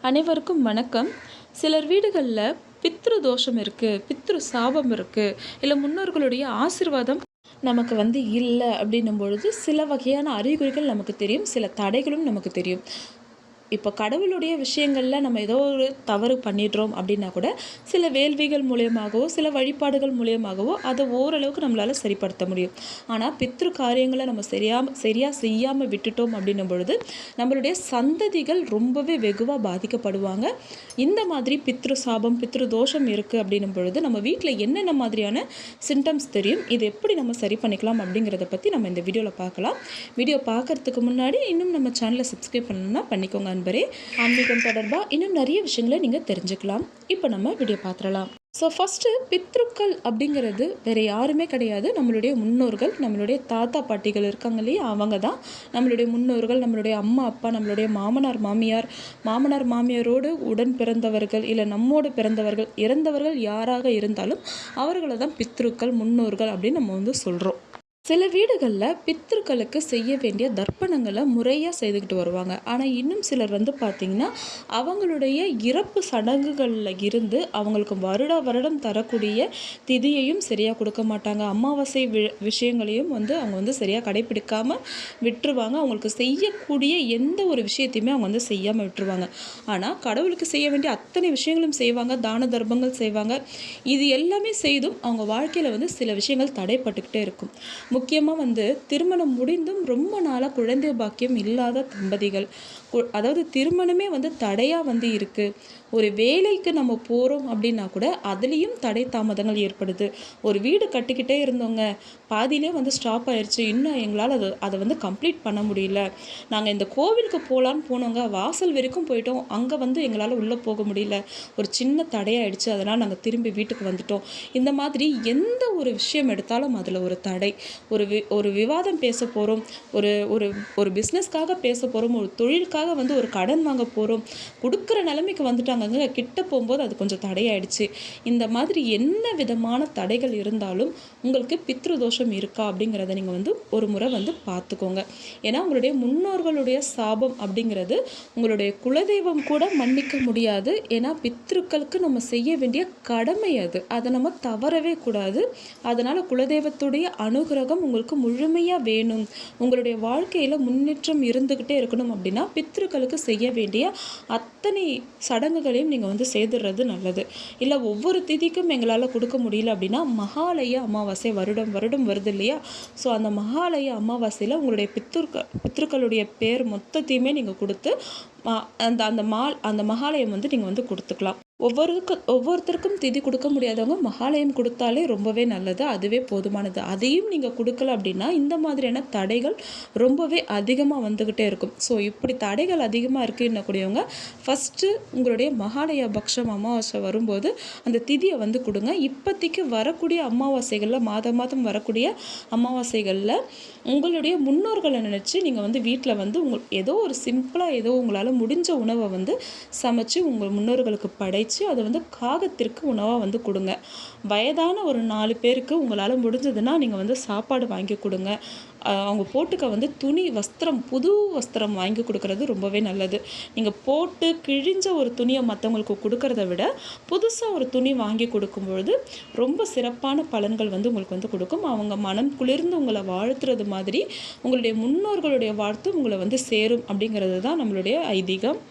அனைவருக்கும் வணக்கம். சிலர் வீடுகளில் பித்ரு தோஷம் இருக்குது, பித்ரு சாபம் இருக்குது, இல்லை முன்னோர்களுடைய ஆசீர்வாதம் நமக்கு இல்லை அப்படின்னும் பொழுது சில வகையான அறிகுறிகள் நமக்கு தெரியும், சில தடைகளும் நமக்கு தெரியும். இப்போ கடவுளுடைய விஷயங்களில் நம்ம ஏதோ ஒரு தவறு பண்ணிடுறோம் அப்படின்னா கூட சில வேள்விகள் மூலியமாகவோ சில வழிபாடுகள் மூலியமாகவோ அதை ஓரளவுக்கு நம்மளால் சரிப்படுத்த முடியும். ஆனால் பித்ரு காரியங்களை நம்ம சரியாக செய்யாமல் விட்டுட்டோம் அப்படின்னும் பொழுது நம்மளுடைய சந்ததிகள் ரொம்பவே வெகுவாக பாதிக்கப்படுவாங்க. இந்த மாதிரி பித்ரு சாபம் பித்ரு தோஷம் இருக்குது அப்படின்னும் பொழுது நம்ம வீட்டில் என்னென்ன மாதிரியான சிம்டம்ஸ் தெரியும், இது எப்படி நம்ம சரி பண்ணிக்கலாம் அப்படிங்கிறத பற்றி நம்ம இந்த வீடியோவில் பார்க்கலாம். வீடியோ பார்க்குறதுக்கு முன்னாடி இன்னும் நம்ம சேனலை சப்ஸ்கிரைப் பண்ணணும்னா பண்ணிக்கோங்க நண்பரே. ஆன்மீகம் தொடர்பாக இன்னும் நிறைய விஷயங்களை நீங்கள் தெரிஞ்சுக்கலாம். இப்போ நம்ம வீடியோ பார்த்துடலாம். ஸோ ஃபஸ்ட்டு பித்ருக்கள் அப்படிங்கிறது வேறு யாருமே கிடையாது, நம்மளுடைய முன்னோர்கள், நம்மளுடைய தாத்தா பாட்டிகள் இருக்காங்க இல்லையா, அவங்க தான் நம்மளுடைய முன்னோர்கள். நம்மளுடைய அம்மா அப்பா, நம்மளுடைய மாமனார் மாமியாரோடு உடன் பிறந்தவர்கள், இல்லை நம்மோடு பிறந்தவர்கள், இறந்தவர்கள் யாராக இருந்தாலும் அவர்களை தான் பித்ருக்கள், முன்னோர்கள் அப்படின்னு நம்ம சொல்கிறோம். சில வீடுகளில் பித்ருக்களுக்கு செய்ய வேண்டிய தர்ப்பணங்களை முறையாக செய்துக்கிட்டு வருவாங்க. ஆனால் இன்னும் சிலர் பார்த்திங்கன்னா அவங்களுடைய இறப்பு சடங்குகளில் இருந்து அவங்களுக்கு வருடம் தரக்கூடிய திதியையும் சரியாக கொடுக்க மாட்டாங்க. அமாவாசை விஷயங்களையும் அவங்க சரியாக கடைப்பிடிக்காமல் விட்டுருவாங்க. அவங்களுக்கு செய்யக்கூடிய எந்த ஒரு விஷயத்தையுமே அவங்க செய்யாமல் விட்டுருவாங்க. ஆனால் கடவுளுக்கு செய்ய வேண்டிய அத்தனை விஷயங்களும் செய்வாங்க, தான தர்மங்கள் செய்வாங்க. இது எல்லாமே செய்தும் அவங்க வாழ்க்கையில் சில விஷயங்கள் தடைப்பட்டுக்கிட்டே இருக்கும். முக்கியமாக திருமணம் முடிந்தும் ரொம்ப நாளாக குழந்தை பாக்கியம் இல்லாத தம்பதிகள், அதாவது திருமணமே தடையாக இருக்குது. ஒரு வேலைக்கு நம்ம போகிறோம் அப்படின்னா கூட அதுலேயும் தடை தாமதங்கள் ஏற்படுது. ஒரு வீடு கட்டிக்கிட்டே இருந்தோங்க, பாதியிலே ஸ்டாப் ஆயிடுச்சு, இன்னும் எங்களால் அதை கம்ப்ளீட் பண்ண முடியல. நாங்கள் இந்த கோவிலுக்கு போகலான்னு போனோங்க, வாசல் வரைக்கும் போயிட்டோம், அங்கே எங்களால் உள்ளே போக முடியல, ஒரு சின்ன தடையாயிடுச்சு, அதனால் நாங்கள் திரும்பி வீட்டுக்கு வந்துட்டோம். இந்த மாதிரி எந்த ஒரு விஷயம் எடுத்தாலும் அதில் ஒரு தடை. ஒரு விவாதம் பேச போகிறோம், ஒரு பிஸ்னஸ்க்காக பேச போகிறோம், ஒரு தொழிலுக்காக ஒரு கடன் வாங்க போகிறோம், கொடுக்குற நிலைமைக்கு வந்துட்டாங்க, கிட்ட போகும்போது அது கொஞ்சம் தடையாயிடுச்சு. இந்த மாதிரி என்ன விதமான தடைகள் இருந்தாலும் உங்களுக்கு பித்ரு தோஷம் இருக்கா அப்படிங்கிறத நீங்கள் ஒரு முறை பார்த்துக்கோங்க. ஏன்னா உங்களுடைய முன்னோர்களுடைய சாபம் அப்படிங்கிறது உங்களுடைய குலதெய்வம் கூட மன்னிக்க முடியாது. ஏன்னா பித்ருக்களுக்கு நம்ம செய்ய வேண்டிய கடமை அது, அதை நம்ம தவறவே கூடாது. அதனால் குலதெய்வத்துடைய அனுகிரகம் உங்களுக்கு முழுமையாக வேணும், உங்களுடைய வாழ்க்கையில் முன்னேற்றம் இருந்துக்கிட்டே இருக்கணும் அப்படின்னா பித்ருக்களுக்கு செய்ய வேண்டிய அத்தனை சடங்குகளையும் நீங்கள் செய்துடுறது நல்லது. இல்லை ஒவ்வொரு திதிக்கும் எங்களால் கொடுக்க முடியல அப்படின்னா மகாலய அமாவாசை வருடம் வருது இல்லையா, ஸோ அந்த மகாலய அமாவாசையில் உங்களுடைய பித்ருக்களுடைய பேர் மொத்தத்தையுமே நீங்கள் கொடுத்து அந்த மகாலயம் நீங்கள் கொடுத்துக்கலாம். ஒவ்வொருத்தருக்கும் திதி கொடுக்க முடியாதவங்க மகாலயம் கொடுத்தாலே ரொம்பவே நல்லது, அதுவே போதுமானது. அதையும் நீங்கள் கொடுக்கல அப்படின்னா இந்த மாதிரியான தடைகள் ரொம்பவே அதிகமாக வந்துக்கிட்டே இருக்கும். ஸோ இப்படி தடைகள் அதிகமாக இருக்குன்னக்கூடியவங்க ஃபஸ்ட்டு உங்களுடைய மகாலய பக்ஷம் அமாவாசை வரும்போது அந்த திதியை கொடுங்க. இப்போதைக்கு வரக்கூடிய அமாவாசைகளில் மாதம் வரக்கூடிய அமாவாசைகளில் உங்களுடைய முன்னோர்களை நினச்சி நீங்கள் வீட்டில் ஏதோ ஒரு சிம்பிளாக ஏதோ உங்களால் முடிஞ்ச உணவை சமைச்சு உங்கள் முன்னோர்களுக்கு படைச்சு அதை காகத்திற்கு உணவாக கொடுங்க. வயதான ஒரு 4 பேருக்கு உங்களால் முடிஞ்சதுன்னா நீங்கள் சாப்பாடு வாங்கி கொடுங்க. அவங்க போட்டுக்க துணி வஸ்திரம், புது வஸ்திரம் வாங்கி கொடுக்கறது ரொம்பவே நல்லது. நீங்கள் போட்டு கிழிஞ்ச ஒரு துணியை மற்றவங்களுக்கு கொடுக்கறத விட புதுசாக ஒரு துணி வாங்கி கொடுக்கும்பொழுது ரொம்ப சிறப்பான பலன்கள் உங்களுக்கு கொடுக்கும். அவங்க மனம் குளிர்ந்து உங்களை வாழ்த்துறது மாதிரி உங்களுடைய முன்னோர்களுடைய வாழ்த்து உங்களை சேரும் அப்படிங்கிறது தான் நம்மளுடைய ஐதீகம்.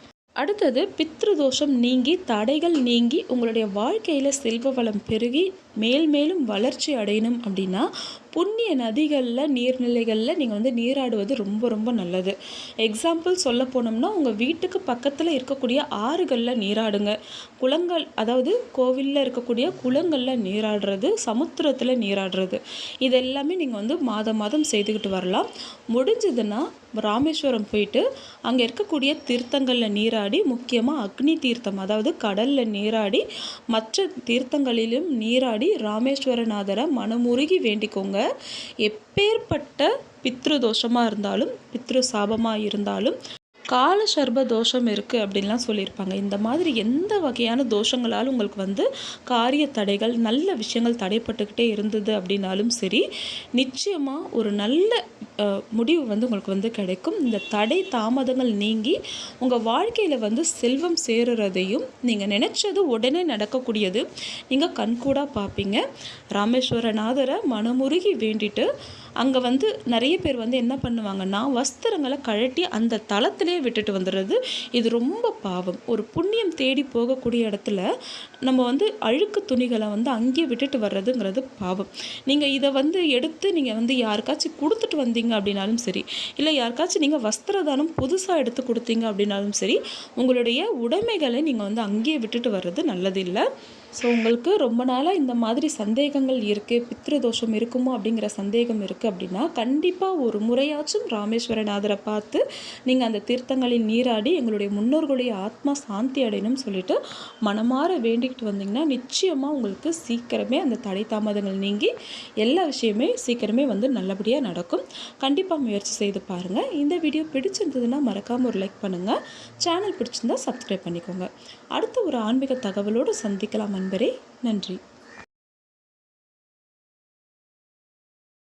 அடுத்தது பித்ரு தோஷம் நீங்கி தடைகள் நீங்கி உங்களுடைய வாழ்க்கையில் செல்வ வளம் பெருகி மேலும் வளர்ச்சி அடையணும் அப்படின்னா புண்ணிய நதிகளில் நீர்நிலைகளில் நீங்கள் நீராடுவது ரொம்ப ரொம்ப நல்லது. எக்ஸாம்பிள் சொல்ல போனோம்னா உங்கள் வீட்டுக்கு பக்கத்தில் இருக்கக்கூடிய ஆறுகளில் நீராடுங்க. குளங்கள், அதாவது கோவிலில் இருக்கக்கூடிய குளங்களில் நீராடுறது, சமுத்திரத்தில் நீராடுறது, இது எல்லாமே நீங்கள் மாதம் செய்துக்கிட்டு வரலாம். முடிஞ்சதுன்னா ராமேஸ்வரம் போயிட்டு அங்கே இருக்கக்கூடிய தீர்த்தங்களில் நீராடி, முக்கியமாக அக்னி தீர்த்தம் அதாவது கடலில் நீராடி, மற்ற தீர்த்தங்களிலும் நீராடி ராமேஸ்வரநாதரை மனமுருகி வேண்டிக்கோங்க. எப்பேற்பட்ட பித்ரு தோஷமாக இருந்தாலும் பித்ரு சாபமாக இருந்தாலும் கால சர்ப தோஷம் இருக்குது அப்படின்லாம் சொல்லியிருப்பாங்க. இந்த மாதிரி எந்த வகையான தோஷங்களாலும் உங்களுக்கு வந்து காரிய தடைகள், நல்ல விஷயங்கள் தடைப்பட்டுக்கிட்டே இருந்தது அப்படின்னாலும் சரி, நிச்சயமாக ஒரு நல்ல முடிவு வந்து உங்களுக்கு வந்து கிடைக்கும். இந்த தடை தாமதங்கள் நீங்கி உங்கள் வாழ்க்கையில் வந்து செல்வம் சேருறதையும், நீங்கள் நினச்சது உடனே நடக்கக்கூடியது நீங்கள் கண்கூடாக பார்ப்பீங்க. ராமேஸ்வரநாதரை மனமுருகி வேண்டிட்டு அங்கே வந்து நிறைய பேர் வந்து என்ன பண்ணுவாங்கன்னா, வஸ்திரங்களை கழட்டி அந்த தளத்திலே விட்டுட்டு வந்துடுறது. இது ரொம்ப பாவம். ஒரு புண்ணியம் தேடி போகக்கூடிய இடத்துல நம்ம வந்து அழுக்கு துணிகளை வந்து அங்கேயே விட்டுட்டு வர்றதுங்கிறது பாவம். நீங்கள் இதை வந்து எடுத்து நீங்கள் வந்து யாருக்காச்சும் கொடுத்துட்டு வந்தீங்க அப்படின்னாலும் சரி, இல்லை யாருக்காச்சும் நீங்கள் வஸ்திர தானம் புதுசாக எடுத்து கொடுத்தீங்க அப்படின்னாலும் சரி, உங்களுடைய உடைமைகளை நீங்கள் வந்து அங்கேயே விட்டுட்டு வர்றது நல்லது இல்லை. ஸோ உங்களுக்கு ரொம்ப நாளாக இந்த மாதிரி சந்தேகங்கள் இருக்குது, பித்ருதோஷம் இருக்குமோ அப்படிங்கிற சந்தேகம் இருக்குது அப்படின்னா, கண்டிப்பாக ஒரு முறையாச்சும் ராமேஸ்வரநாதரை பார்த்து நீங்கள் அந்த தீர்த்தங்களில் நீராடி எங்களுடைய முன்னோர்களுடைய ஆத்மா சாந்தி அடையணும்னு சொல்லிட்டு மனமாற வேண்டிக்கிட்டு வந்தீங்கன்னா, நிச்சயமாக உங்களுக்கு சீக்கிரமே அந்த தடை தாமதங்கள் நீங்கி எல்லா விஷயமே சீக்கிரமே வந்து நல்லபடியாக நடக்கும். கண்டிப்பாக முயற்சி செய்து பாருங்கள். இந்த வீடியோ பிடிச்சிருந்ததுன்னா மறக்காமல் ஒரு லைக் பண்ணுங்கள். சேனல் பிடிச்சிருந்தா சப்ஸ்கிரைப் பண்ணிக்கோங்க. அடுத்த ஒரு ஆன்மீக தகவலோடு சந்திக்கலாம் நண்பரே. நன்றி.